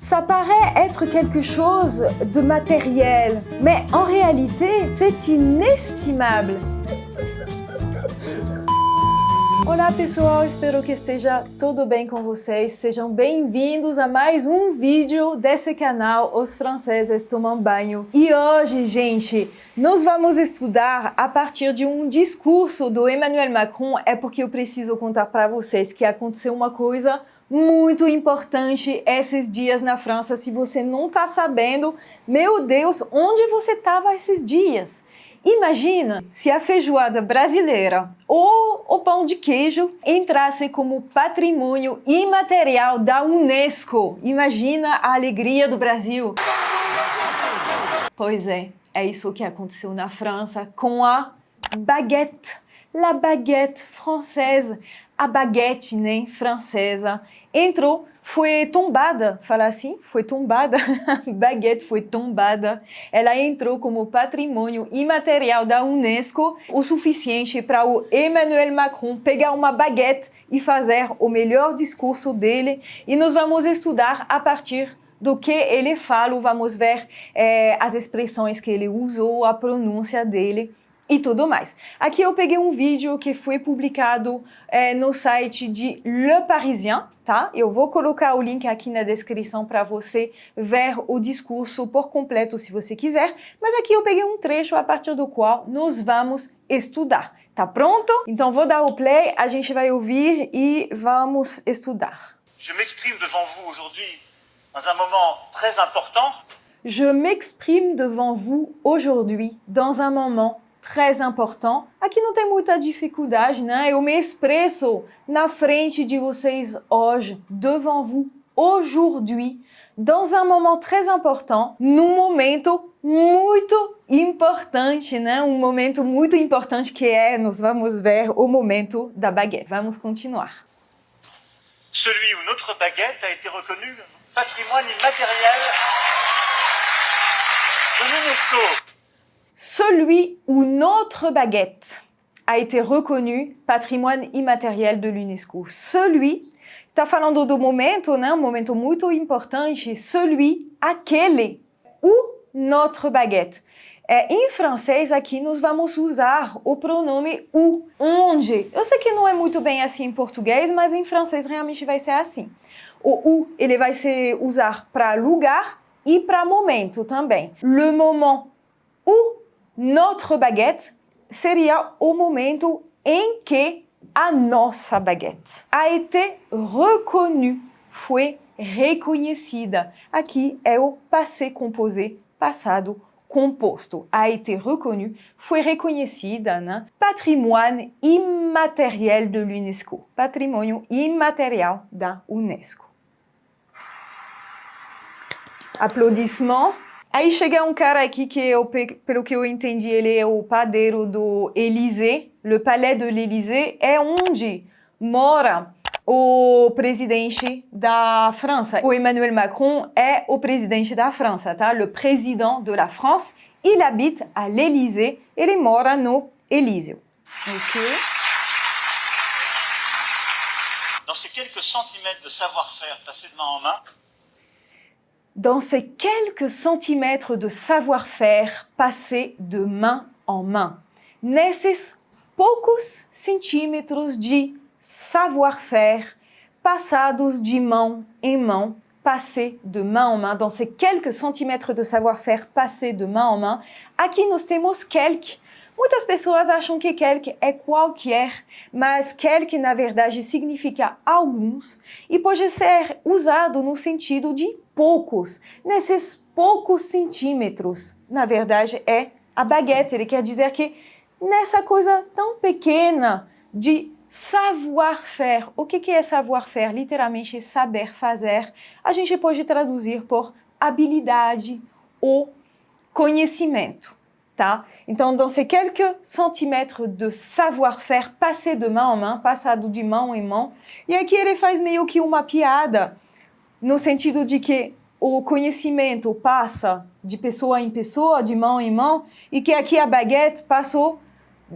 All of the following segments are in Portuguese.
Ça paraît être quelque chose de matériel, mais en réalité, c'est inestimable. Olá pessoal, espero que esteja tudo bem com vocês. Sejam bem-vindos a mais um vídeo desse canal Os Franceses Tomam Banho. E hoje, gente, nós vamos estudar a partir de um discurso do Emmanuel Macron. É porque eu preciso contar para vocês que aconteceu uma coisa muito importante esses dias na França. Se você não está sabendo, meu Deus, onde você estava esses dias? Imagina se a feijoada brasileira ou o pão de queijo entrasse como patrimônio imaterial da Unesco. Imagina a alegria do Brasil. Pois é isso que aconteceu na França com a baguette. La baguette française. A baguete, né, francesa, entrou, foi tombada, fala assim, foi tombada, baguete foi tombada, ela entrou como patrimônio imaterial da Unesco, o suficiente para o Emmanuel Macron pegar uma baguete e fazer o melhor discurso dele, e nós vamos estudar a partir do que ele fala, vamos ver as expressões que ele usou, a pronúncia dele, e tudo mais. Aqui eu peguei um vídeo que foi publicado no site de Le Parisien, tá? Eu vou colocar o link aqui na descrição para você ver o discurso por completo se você quiser, mas aqui eu peguei um trecho a partir do qual nós vamos estudar. Tá pronto? Então vou dar o play, a gente vai ouvir e vamos estudar. Je m'exprime devant vous aujourd'hui dans un moment très important. Je m'exprime devant vous aujourd'hui dans un moment très important. Aqui não tem muita dificuldade, né? Eu me expresso na frente de vocês hoje, devant vous, aujourd'hui, dans un moment très important, num momento muito importante, né? Um momento muito importante que nós vamos ver o momento da baguette. Vamos continuar. Celui où notre baguette a été reconnue patrimoine immatériel de l'UNESCO. Celui où notre baguette a été reconnue patrimoine immatériel de l'UNESCO. Celui, está falando do momento, né? Um momento muito importante. Celui, aquele, ou notre baguette. Em francês, aqui, nós vamos usar o pronome o, onde. Eu sei que não é muito bem assim em português, mas em francês realmente vai ser assim. O, ele vai se usar para lugar e para momento também. Le moment où notre baguette seria o momento em que a nossa baguette a été reconnue, foi reconhecida. Aqui é o passé composé, passado composto. A été reconnue, foi reconhecida, né? Patrimoine immatériel de l'UNESCO. Patrimônio imaterial da Unesco. Applaudissements. Aí chega um cara aqui que, pelo que eu entendi, ele é o padeiro do Élysée. Le Palais de l'Élysée é onde mora o presidente da França. O Emmanuel Macron é o presidente da França, tá? Le président de la France, il habite à l'Élysée. Ele mora no Élysée. Ok? Dans ces quelques centimètres de savoir-faire passés de main en main, dans ces quelques centimètres de savoir-faire passés de main en main. Nesses poucos centímetros de savoir-faire passados de mão em mão, passés de main en main, dans ces quelques centimètres de savoir-faire passés de main en main, aqui nós temos quelques. Muitas pessoas acham que quelque é qualquer, mas quelque na verdade significa alguns e pode ser usado no sentido de poucos. Nesses poucos centímetros, na verdade é a baguette. Ele quer dizer que nessa coisa tão pequena de savoir-faire. O que é savoir-faire? Literalmente saber fazer. A gente pode traduzir por habilidade ou conhecimento. Tá? Então, dans ces quelques centimètres de savoir-faire passé de main en main, passado de mão em mão, e aqui ele faz meio que uma piada, no sentido de que o conhecimento passa de pessoa em pessoa, de mão em mão, e que aqui a baguette passou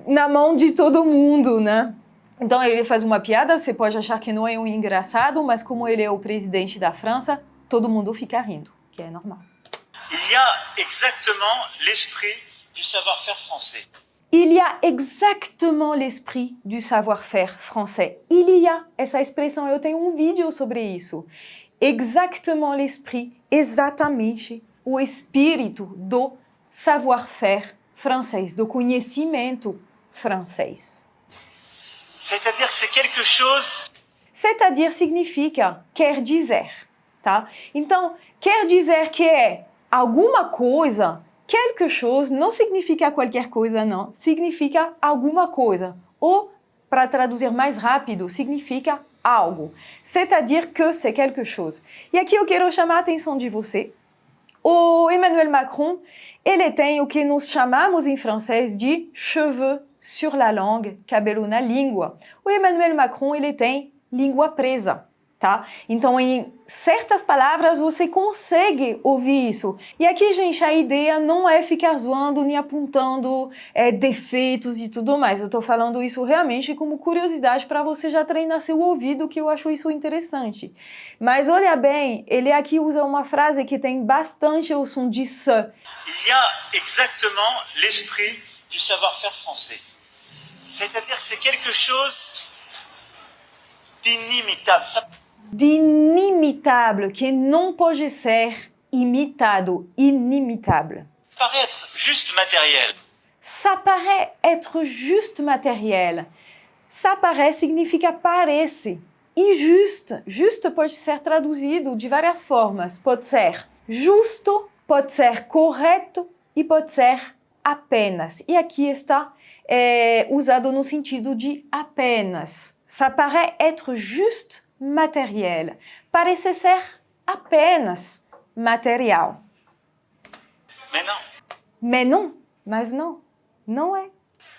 na mão de todo mundo, né? Então ele faz uma piada, você pode achar que não é um engraçado, mas como ele é o presidente da França, todo mundo fica rindo, que é normal. Il y a exactement l'esprit du savoir-faire français. Il y a exactement l'esprit du savoir-faire français. Il y a, essa expressão, eu tenho um vídeo sobre isso. Exactement l'esprit, exatamente o espírito do savoir-faire francês, do conhecimento francês. C'est-à-dire que c'est quelque chose C'est-à-dire significa quer dizer, tá? Então, quer dizer que é alguma coisa, quelque chose, não significa qualquer coisa, não. Significa alguma coisa. Ou, para traduzir mais rápido, significa algo. C'est-à-dire que c'est quelque chose. E aqui eu quero chamar a atenção de você. O Emmanuel Macron, ele tem o que nós chamamos em francês de cheveux sur la langue, cabelo na língua. O Emmanuel Macron, ele tem língua presa, tá? Então, em certas palavras, você consegue ouvir isso. E aqui, gente, a ideia não é ficar zoando nem apontando defeitos e tudo mais. Eu tô falando isso realmente como curiosidade para você já treinar seu ouvido, que eu acho isso interessante. Mas olha bem, ele aqui usa uma frase que tem bastante o som de se. il y a exactement l'esprit du savoir-faire français. C'est-à-dire que c'est quelque chose d'inimitable. D'inimitable, que não pode ser imitado, inimitable. Ça paraît être juste matériel. Ça paraît être juste matériel. Ça paraît significa parece. E juste pode ser traduzido de várias formas. Pode ser justo, pode ser correto e pode ser apenas. E aqui está usado no sentido de apenas. Ça paraît être juste matériel. Parece ser apenas material. Mais non. Mais não, mas não, não é.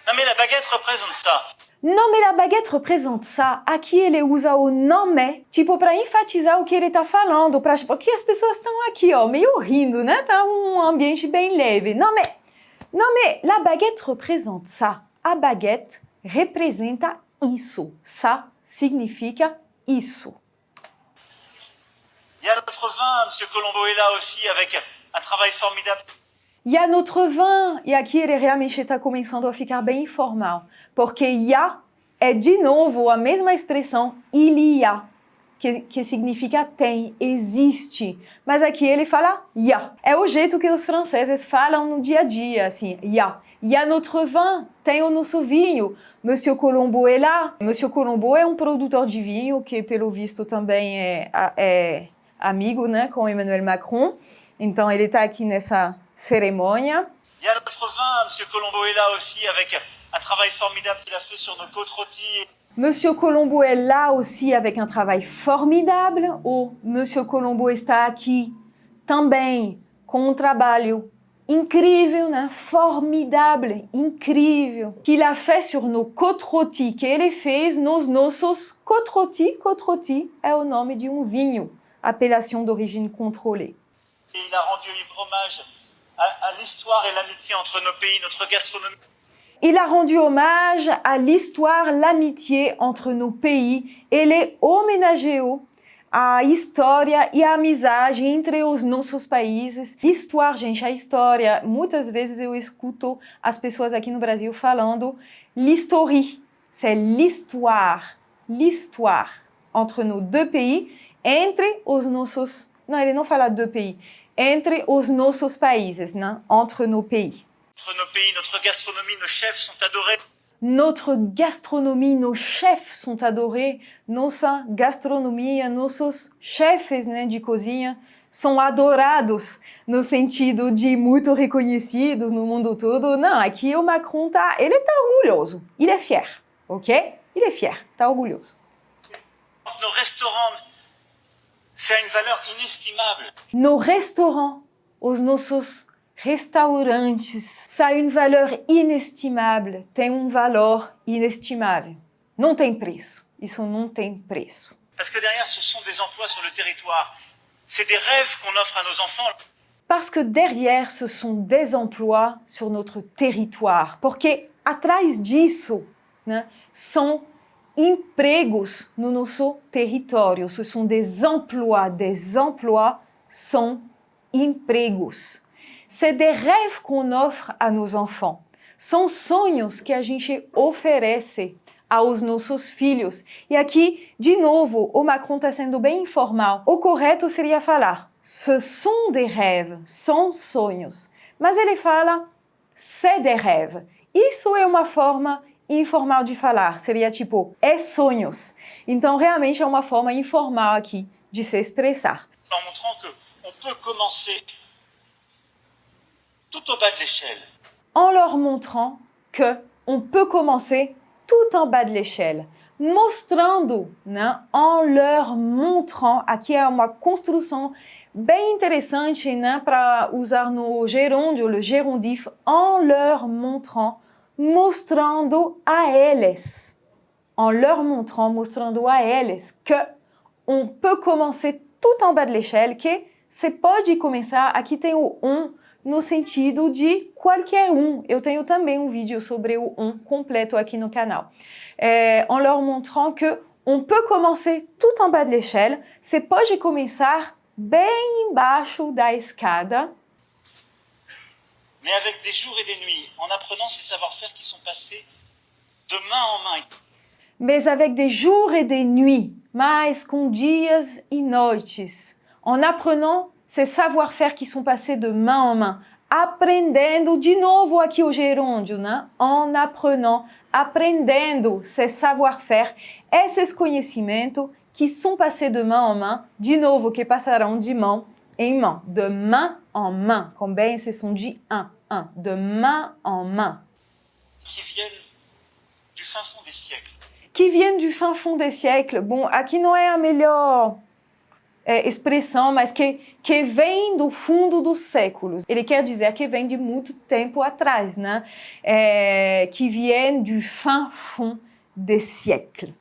Non mais la baguette représente ça. Non, mais la baguette representa ça. Aqui ele usa o não mais, tipo, para enfatizar o que ele tá falando, porque as pessoas estão aqui, ó, meio rindo, né? Tá um ambiente bem leve. Non, mais la baguette representa ça. A baguette representa isso. Ça significa isso. Il y a notre vin, M. Colombo est là aussi avec un travail formidable. E a notre vin, e aqui ele realmente está começando a ficar bem informal, porque ya é de novo a mesma expressão il y a, que significa tem, existe, mas aqui ele fala ya. É o jeito que os franceses falam no dia a dia, assim, ya. E a notre vin, tem o nosso vinho. Monsieur Colombo est là. Monsieur Colombo é um produtor de vinho que, pelo visto, também é amigo, né, com Emmanuel Macron. Então, ele está aqui nessa cerimônia. Il y a notre vin, M. Colombo est là aussi avec un travail formidable qu'il a fait sur nos côtes rôties. Monsieur Colombo est là aussi avec un travail formidable. Ou Monsieur Colombo está aqui também com um trabalho incrível, né? Formidable, incrível, qu'il a fait sur nos côtes rôties, que ele fez nos nossos côtes rôties. Côtes rôties é o nome de um vinho, appellation d'origine contrôlée. Et il a rendu hommage à l'histoire et l'amitié entre nos pays, notre gastronomie. Il a rendu hommage à l'histoire, l'amitié entre nos pays. Ele homenageou a história e a amizade entre os nossos países. História, gente, a história. Muitas vezes eu escuto as pessoas aqui no Brasil falando l'historie. C'est l'histoire. L'histoire entre nos deux pays, entre os nossos... Não, ele não fala deux pays. Entre os nossos países, né? Entre nos pays. Entre nos pays, notre gastronomie, nos chefs sont adorés. Notre gastronomie, nos chefs sont adorés. Nossa gastronomia, nossos chefes, né, de cozinha são adorados no sentido de muito reconhecidos no mundo todo. Não, aqui o Macron ele tá orgulhoso. Il est fier, ok? Il est fier, tá orgulhoso. Nos restaurants, c'est une valeur inestimable. Nos restaurants, os nossos restaurantes, ça a une valeur inestimable, tem um valor inestimável. Não tem preço, isso não tem preço. Parce que derrière, ce sont des emplois sur le territoire. C'est des rêves qu'on offre à nos enfants. Parce que derrière, ce sont des emplois sur notre territoire. Porque atrás disso, né, são empregos no nosso território. Ce sont des emplois são empregos. C'est des rêves qu'on offre a nos enfants. São sonhos que a gente oferece aos nossos filhos. E aqui, de novo, o Macron está sendo bem informal. O correto seria falar ce sont des rêves, são sonhos. Mas ele fala c'est des rêves. Isso é uma forma informal de falar, seria tipo é sonhos. Então, realmente é uma forma informal aqui de se expressar. En montrant qu'on peut commencer tout au bas de l'échelle. En leur montrant que on peut commencer tout en bas de l'échelle. Mostrando, né? En leur montrant, aqui é uma construção bem interessante, né? Para usar no gerúndio, le gerundif, en leur montrant, mostrando a eles. En leur montrant, mostrando a eles que on peut commencer tout en bas de l'échelle, que você pode começar, aqui tem o no sentido de qualquer Eu tenho também um vídeo sobre o completo aqui no canal. En leur montrant que on peut commencer tout en bas de l'échelle, você pode começar bem embaixo da escada, mais avec des jours et des nuits, en apprenant ces savoir-faire qui sont passés de main en main. mais avec des jours et des nuits, mas com dias e noites, en apprenant ces savoir-faire qui sont passés de main en main, aprendendo, de novo aqui o gerúndio, né? En apprenant, aprendendo ces savoir-faire, esses conhecimentos que sont passés de main en main, de novo, que passarão de mão em mão, de main en main, com bem esse som de de main en main. Qui viennent du fin fond des siècles. Que viennent du fin fond des siècles. Bom, aqui não é a melhor expressão, mas que vem do fundo dos séculos. Ele quer dizer que vem de muito tempo atrás, né? Que vient du fin fond des siècles.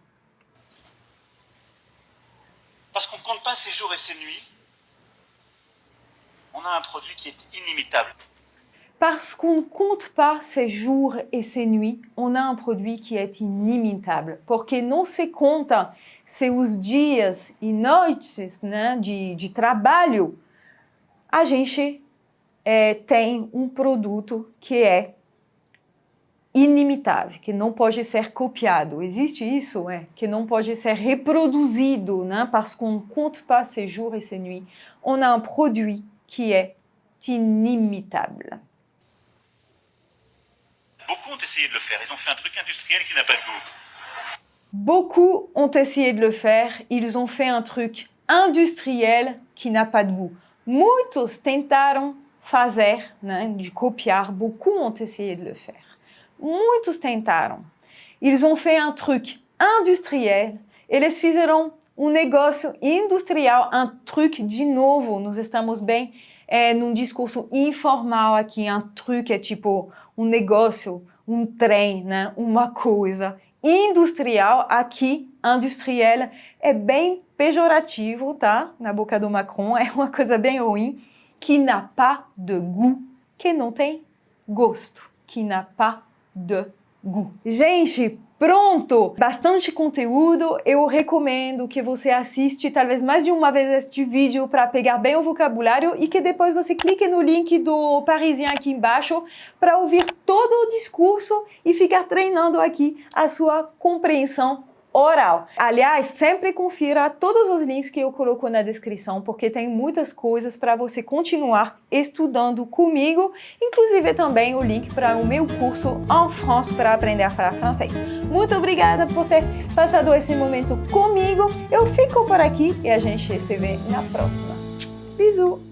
Parce qu'on ne compte pas ces jours et ces nuits, on a un produit qui est inimitable. Parce qu'on ne compte pas ces jours et ces nuits, on a un produit qui est inimitable. Porque não se conta seus dias e noites, né, de trabalho, a gente tem um produto que é inimitável, que não pode ser copiado. Existe isso? Que não pode ser reproduzido, né? Parce qu'on ne compte pas ces jours et ces nuits, on a un produit qui est inimitable. Beaucoup ont essayé de le faire. Ils ont fait un truc industriel qui n'a pas de goût. Beaucoup ont essayé de le faire. Ils ont fait un truc industriel qui n'a pas de goût. Muitos tentaram fazer, né, de copiar. Beaucoup ont essayé de le faire. Muitos tentaram. Ils ont fait un truc industriel. Eles fizeram um negócio industrial, un truc de novo. Nós estamos bem num discurso informal aqui. Un truc é tipo um negócio, um trem, né? Uma coisa. Industrial, aqui, industriel, é bem pejorativo, tá? Na boca do Macron, é uma coisa bem ruim. Qui n'a pas de goût, que não tem gosto. Qui n'a pas de goût. Gente, pronto! Bastante conteúdo, eu recomendo que você assiste talvez mais de uma vez este vídeo para pegar bem o vocabulário e que depois você clique no link do Parisien aqui embaixo para ouvir todo o discurso e ficar treinando aqui a sua compreensão oral. Aliás, sempre confira todos os links que eu coloco na descrição, porque tem muitas coisas para você continuar estudando comigo, inclusive também o link para o meu curso En France para aprender a falar francês. Muito obrigada por ter passado esse momento comigo. Eu fico por aqui e a gente se vê na próxima. Bisous!